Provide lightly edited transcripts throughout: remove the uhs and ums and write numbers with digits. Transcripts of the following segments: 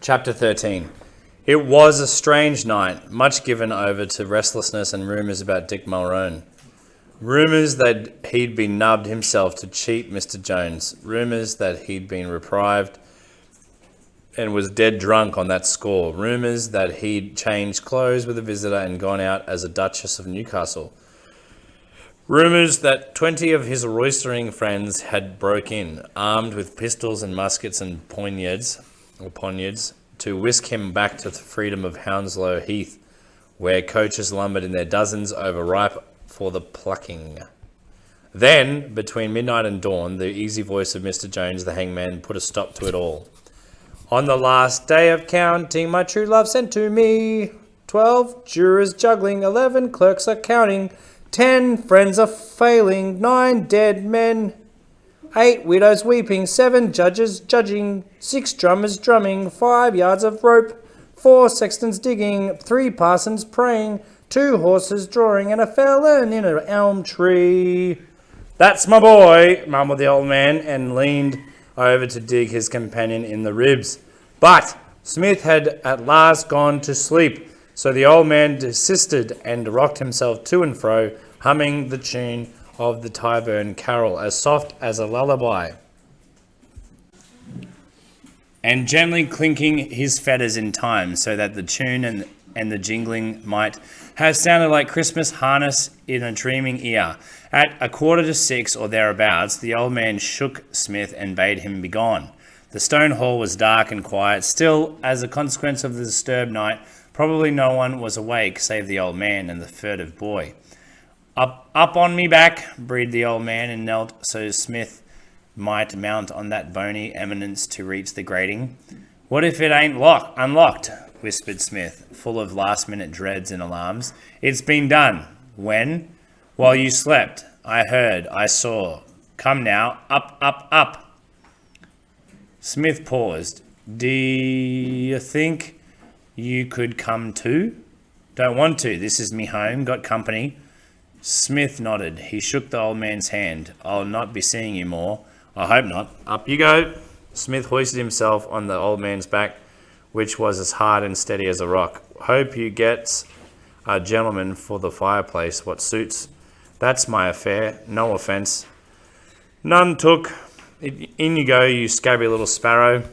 Chapter 13. It was a strange night, much given over to restlessness and rumours about Dick Mulroon. Rumours that he'd been nubbed himself to cheat Mr. Jones. Rumours that he'd been reprieved and was dead drunk on that score. Rumours that he'd changed clothes with a visitor and gone out as a Duchess of Newcastle. Rumours that 20 of his roistering friends had broke in, armed with pistols and muskets and poniards, to whisk him back to the freedom of Hounslow Heath, where coaches lumbered in their dozens, overripe for the plucking. Then, between midnight and dawn, the easy voice of Mr. Jones, the hangman, put a stop to it all. On the last day of counting, my true love sent to me 12 jurors juggling, 11 clerks are counting, 10 friends are failing, 9 dead men, 8 widows weeping, 7 judges judging, 6 drummers drumming, 5 yards of rope, 4 sextons digging, 3 parsons praying, 2 horses drawing, and a felon in an elm tree. That's my boy, mumbled the old man, and leaned over to dig his companion in the ribs. But Smith had at last gone to sleep, so the old man desisted and rocked himself to and fro, humming the tune of the Tyburn carol, as soft as a lullaby, and gently clinking his fetters in time, so that the tune and the jingling might have sounded like Christmas harness in a dreaming ear. At 6:15 or thereabouts, the old man shook Smith and bade him begone. The stone hall was dark and quiet. Still, as a consequence of the disturbed night, probably no one was awake save the old man and the furtive boy. Up on me back, breathed the old man, and knelt so Smith might mount on that bony eminence to reach the grating. What if it ain't unlocked? Whispered Smith, full of last-minute dreads and alarms. It's been done. When? While you slept. I heard. I saw. Come now. Up, up, up. Smith paused. Do you think you could come too? Don't want to. This is me home. Got company. Smith nodded. He shook the old man's hand. I'll not be seeing you more. I hope not. Up you go. Smith hoisted himself on the old man's back, which was as hard and steady as a rock. Hope you gets a gentleman for the fireplace what suits. That's my affair. No offence. None took. In you go, you scabby little sparrow.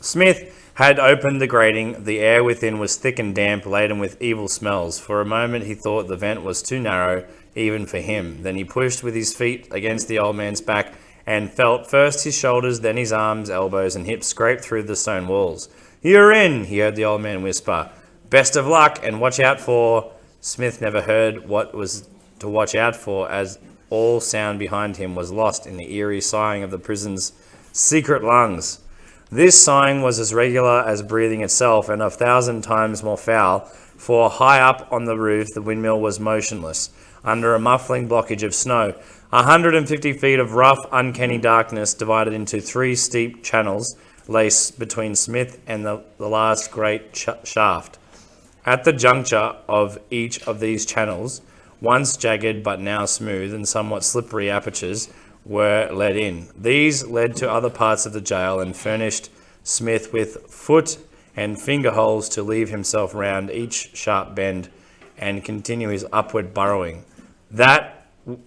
Smith had opened the grating. The air within was thick and damp, laden with evil smells. For a moment he thought the vent was too narrow, even for him. Then he pushed with his feet against the old man's back and felt first his shoulders, then his arms, elbows, and hips scrape through the stone walls. You're in, he heard the old man whisper. Best of luck, and watch out for... Smith never heard what was to watch out for, as all sound behind him was lost in the eerie sighing of the prison's secret lungs. This sighing was as regular as breathing itself, and 1,000 times more foul, for high up on the roof the windmill was motionless, under a muffling blockage of snow. 150 feet of rough, uncanny darkness, divided into 3 steep channels, lay between Smith and the last great shaft. At the juncture of each of these channels, once jagged but now smooth and somewhat slippery apertures were let in. These led to other parts of the jail and furnished Smith with foot and finger holes to leave himself round each sharp bend and continue his upward burrowing. That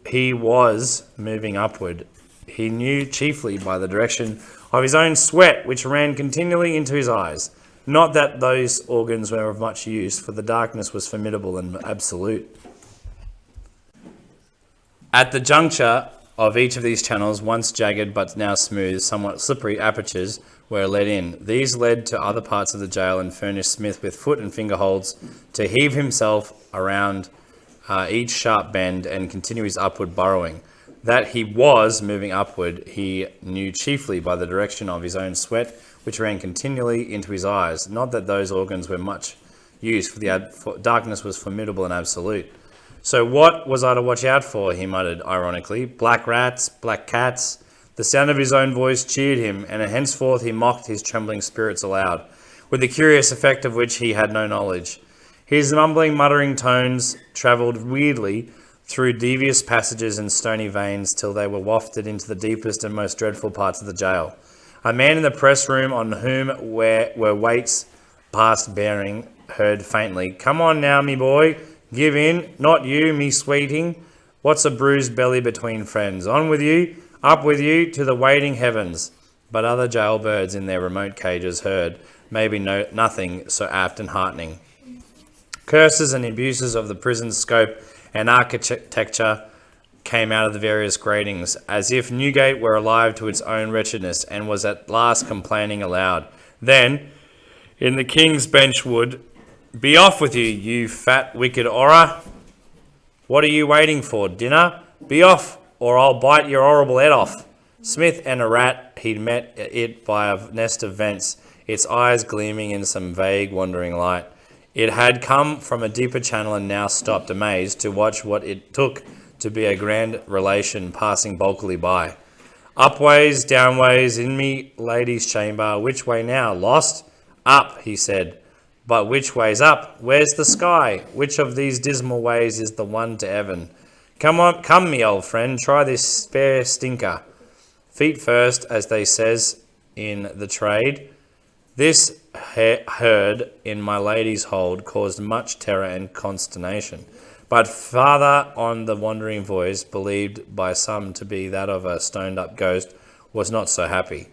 he was moving upward, he knew chiefly by the direction of his own sweat, which ran continually into his eyes. Not that those organs were of much use, for the darkness was formidable and absolute. At the juncture of each of these channels, once jagged but now smooth, somewhat slippery apertures were let in. These led to other parts of the jail and furnished Smith with foot and finger holds to heave himself around each sharp bend and continue his upward burrowing. That he was moving upward, he knew chiefly by the direction of his own sweat, which ran continually into his eyes. Not that those organs were much use, for the darkness was formidable and absolute. So what was I to watch out for, he muttered ironically. Black rats, black cats. The sound of his own voice cheered him, and henceforth he mocked his trembling spirits aloud, with the curious effect of which he had no knowledge. His mumbling, muttering tones travelled weirdly through devious passages and stony veins till they were wafted into the deepest and most dreadful parts of the jail. A man in the press room on whom were weights past bearing heard faintly, "Come on now, me boy, give in, not you, me sweeting. What's a bruised belly between friends? On with you, up with you, to the waiting heavens." But other jailbirds in their remote cages heard, maybe nothing so apt and heartening. Curses and abuses of the prison's scope and architecture came out of the various gratings, as if Newgate were alive to its own wretchedness and was at last complaining aloud. Then, in the King's Bench wood, "Be off with you, you fat, wicked horror! What are you waiting for, dinner? Be off, or I'll bite your horrible head off." Smith and a rat, he'd met it by a nest of vents, its eyes gleaming in some vague, wandering light. It had come from a deeper channel and now stopped, amazed, to watch what it took to be a grand relation passing bulkily by. "Upways, downways, in me lady's chamber, which way now? Lost?" "Up," he said. "But which way's up? Where's the sky? Which of these dismal ways is the one to heaven? Come on, come, me old friend, try this spare stinker. Feet first, as they says in the trade." This heard in my lady's hold caused much terror and consternation. But farther on, the wandering voice, believed by some to be that of a stoned-up ghost, was not so happy.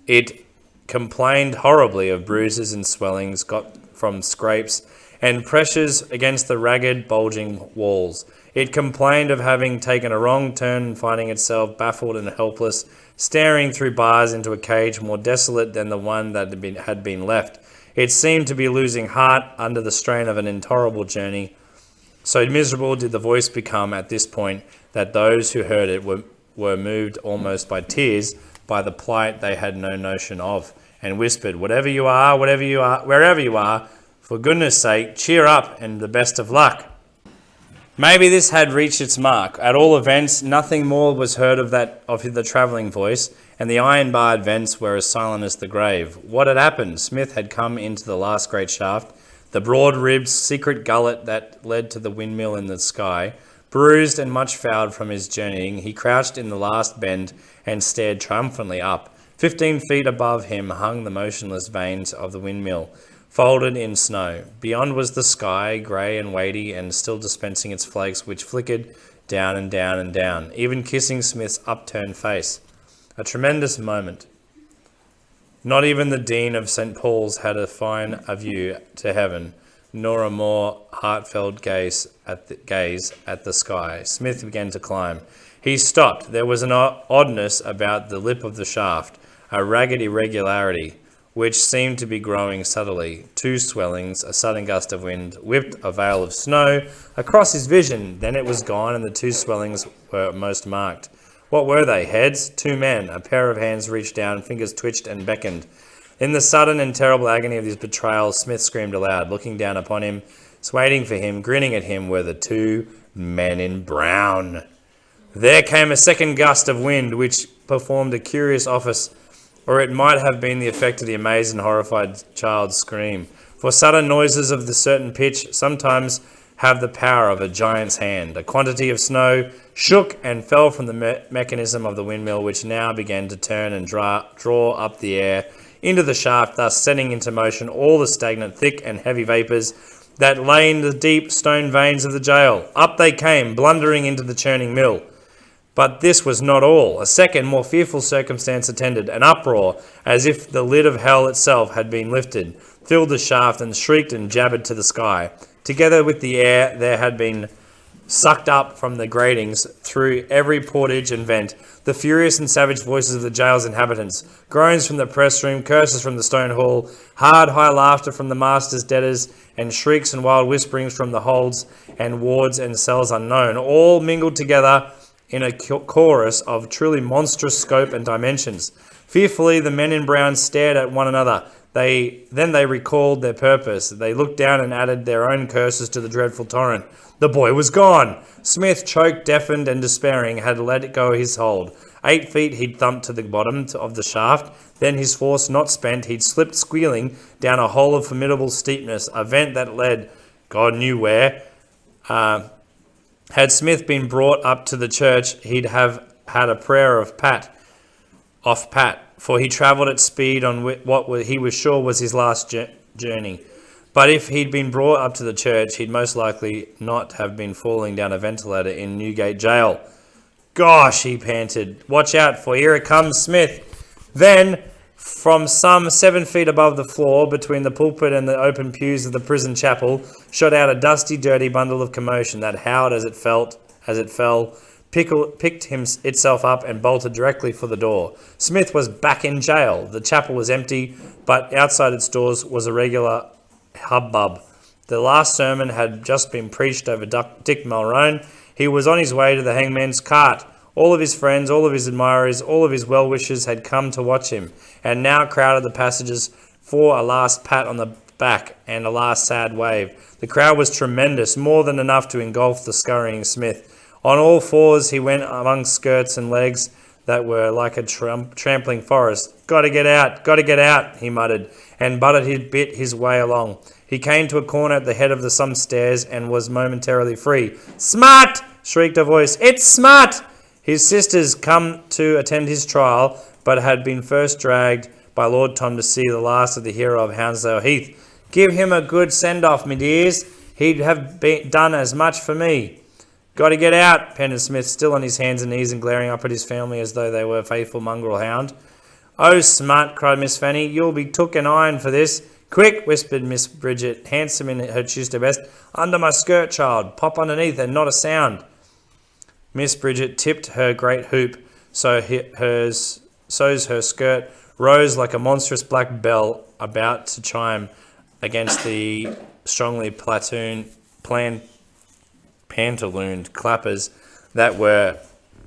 It complained horribly of bruises and swellings got from scrapes and pressures against the ragged, bulging walls. It complained of having taken a wrong turn and finding itself baffled and helpless, staring through bars into a cage more desolate than the one that had been left. It seemed to be losing heart under the strain of an intolerable journey. So miserable did the voice become at this point that those who heard it were moved almost by tears by the plight they had no notion of, and whispered, wherever you are, for goodness sake, cheer up and the best of luck." Maybe this had reached its mark. At all events, nothing more was heard of the travelling voice, and the iron-barred vents were as silent as the grave. What had happened? Smith had come into the last great shaft, the broad-ribbed secret gullet that led to the windmill in the sky. Bruised and much fouled from his journeying, he crouched in the last bend and stared triumphantly up. 15 feet above him hung the motionless vanes of the windmill, folded in snow. Beyond was the sky, grey and weighty, and still dispensing its flakes, which flickered down and down and down, even kissing Smith's upturned face. A tremendous moment. Not even the Dean of St. Paul's had a fine view to heaven, nor a more heartfelt gaze at the sky. Smith began to climb. He stopped. There was an oddness about the lip of the shaft, a ragged irregularity, which seemed to be growing subtly. Two swellings, a sudden gust of wind, whipped a veil of snow across his vision. Then it was gone, and the two swellings were most marked. What were they? Heads? Two men. A pair of hands reached down, fingers twitched and beckoned. In the sudden and terrible agony of his betrayal, Smith screamed aloud. Looking down upon him, waiting for him, grinning at him, were the two men in brown. There came a second gust of wind, which performed a curious office, or it might have been the effect of the amazed and horrified child's scream. For sudden noises of the certain pitch sometimes have the power of a giant's hand. A quantity of snow shook and fell from the mechanism of the windmill, which now began to turn and draw up the air into the shaft, thus setting into motion all the stagnant, thick and heavy vapours that lay in the deep stone veins of the jail. Up they came, blundering into the churning mill. But this was not all. A second, more fearful circumstance attended. An uproar, as if the lid of hell itself had been lifted, filled the shaft and shrieked and jabbered to the sky. Together with the air there had been sucked up from the gratings through every portage and vent, the furious and savage voices of the jail's inhabitants, groans from the press room, curses from the stone hall, hard high laughter from the master's debtors, and shrieks and wild whisperings from the holds and wards and cells unknown, all mingled together in a chorus of truly monstrous scope and dimensions. Fearfully the men in brown stared at one another. Then they recalled their purpose. They looked down and added their own curses to the dreadful torrent. The boy was gone. Smith, choked, deafened, and despairing, had let go his hold. 8 feet he'd thumped to the bottom of the shaft. Then, his force not spent, he'd slipped squealing down a hole of formidable steepness, a vent that led, God knew where. Had Smith been brought up to the church, he'd have had a prayer of Pat. off Pat, for he travelled at speed on what he was sure was his last journey. But if he'd been brought up to the church, he'd most likely not have been falling down a ventilator in Newgate jail. Gosh, he panted. Watch out, for here it comes Smith. Then, from some 7 feet above the floor, between the pulpit and the open pews of the prison chapel, shot out a dusty, dirty bundle of commotion that howled as it fell, picked itself up and bolted directly for the door. Smith was back in jail. The chapel was empty, but outside its doors was a regular hubbub. The last sermon had just been preached over Dick Mulroon. He was on his way to the hangman's cart. All of his friends, all of his admirers, all of his well-wishers had come to watch him, and now crowded the passages for a last pat on the back and a last sad wave. The crowd was tremendous, more than enough to engulf the scurrying Smith. On all fours he went among skirts and legs that were like a trampling forest. Gotta get out, he muttered, and bit his way along. He came to a corner at the head of some stairs and was momentarily free. "Smart!" shrieked a voice. "It's Smart!" His sisters come to attend his trial, but had been first dragged by Lord Tom to see the last of the hero of Hounslow Heath. "Give him a good send-off, me dears. He'd have done as much for me." "Got to get out," panted Smith, still on his hands and knees and glaring up at his family as though they were a faithful mongrel hound. "Oh, Smart," cried Miss Fanny, "you'll be took and ironed for this." "Quick," whispered Miss Bridget, handsome in her Tuesday best. "Under my skirt, child. Pop underneath and not a sound." Miss Bridget tipped her great hoop, so her skirt rose like a monstrous black bell about to chime against the strongly pantalooned clappers that were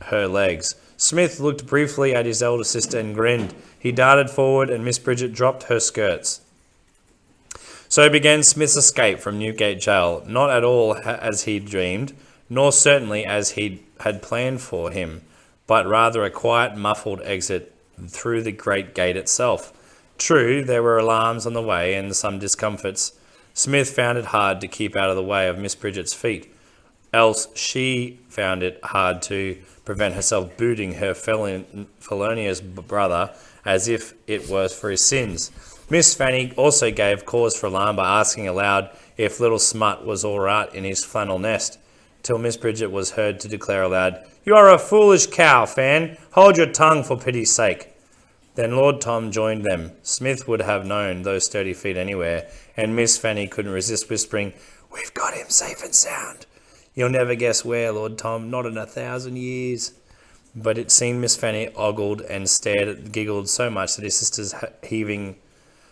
her legs. Smith looked briefly at his elder sister and grinned. He darted forward and Miss Bridget dropped her skirts. So began Smith's escape from Newgate Jail, not at all as he'd dreamed, nor certainly as he had planned for him, but rather a quiet, muffled exit through the great gate itself. True, there were alarms on the way and some discomforts. Smith found it hard to keep out of the way of Miss Bridget's feet, else she found it hard to prevent herself booting her felonious brother as if it was for his sins. Miss Fanny also gave cause for alarm by asking aloud if little Smut was all right in his flannel nest, till Miss Bridget was heard to declare aloud, "You are a foolish cow, Fan. Hold your tongue for pity's sake." Then Lord Tom joined them. Smith would have known those 30 feet anywhere, and Miss Fanny couldn't resist whispering, "We've got him safe and sound." "You'll never guess where, Lord Tom, not in 1,000 years. But it seemed Miss Fanny ogled and giggled so much that his sister's heaving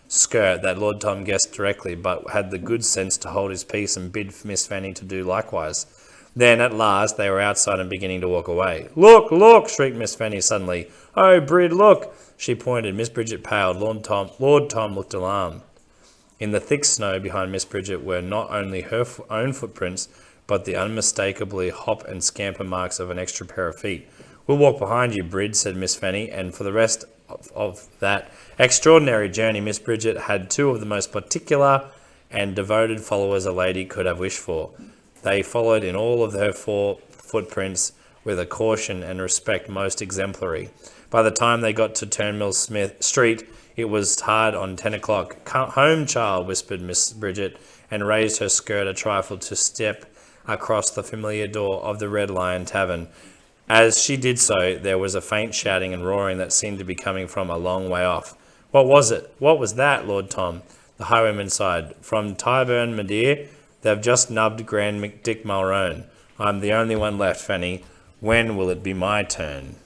skirt that Lord Tom guessed directly, but had the good sense to hold his peace and bid Miss Fanny to do likewise. Then, at last, they were outside and beginning to walk away. "Look, look!" shrieked Miss Fanny suddenly. "Oh, Brid, look!" She pointed. Miss Bridget paled. Lord Tom looked alarmed. In the thick snow behind Miss Bridget were not only her own footprints, but the unmistakably hop and scamper marks of an extra pair of feet. "We'll walk behind you, Brid," said Miss Fanny, and for the rest of that extraordinary journey, Miss Bridget had two of the most particular and devoted followers a lady could have wished for. They followed in all of her 4 footprints with a caution and respect most exemplary. By the time they got to Turnmill Street, it was hard on 10 o'clock. "Come home, child," whispered Miss Bridget, and raised her skirt a trifle to step across the familiar door of the Red Lion Tavern. As she did so, there was a faint shouting and roaring that seemed to be coming from a long way off. "What was it? What was that, Lord Tom?" The highwayman sighed. "From Tyburn, my dear. They've just nubbed Grand Dick Mulroon. I'm the only one left, Fanny. When will it be my turn?"